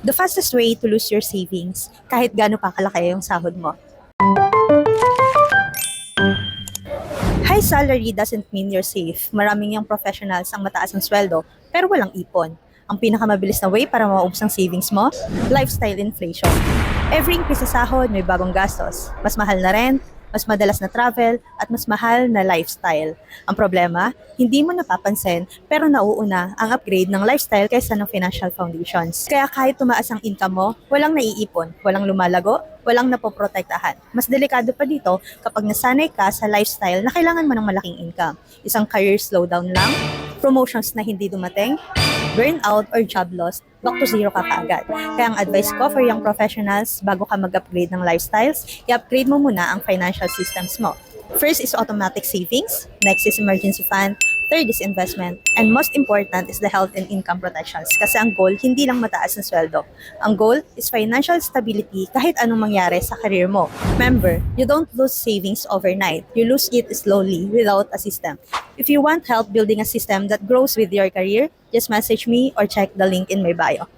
The fastest way to lose your savings, kahit gaano pa kalaki yung sahod mo. High salary doesn't mean you're safe. Maraming yung professionals ang mataas ang sweldo, pero walang ipon. Ang pinakamabilis na way para maubos ang savings mo, lifestyle inflation. Every increase sa sahod, may bagong gastos. Mas mahal na rent, mas madalas na travel, at mas mahal na lifestyle. Ang problema, hindi mo napapansin, pero nauuna ang upgrade ng lifestyle kaysa ng financial foundations. Kaya kahit tumaas ang income mo, walang naiipon, walang lumalago, walang napoprotektahan. Mas delikado pa dito kapag nasanay ka sa lifestyle na kailangan mo ng malaking income. Isang career slowdown lang, promotions na hindi dumating, burnout or job loss, back to zero ka kaagad. Kaya ang advice ko for young professionals, bago ka mag-upgrade ng lifestyles, i-upgrade mo muna ang financial systems mo. First is automatic savings, next is emergency fund, third is investment, and most important is the health and income protections. Kasi ang goal, hindi lang mataas na sweldo. Ang goal is financial stability kahit anong mangyari sa career mo. Remember, you don't lose savings overnight. You lose it slowly without a system. If you want help building a system that grows with your career, just message me or check the link in my bio.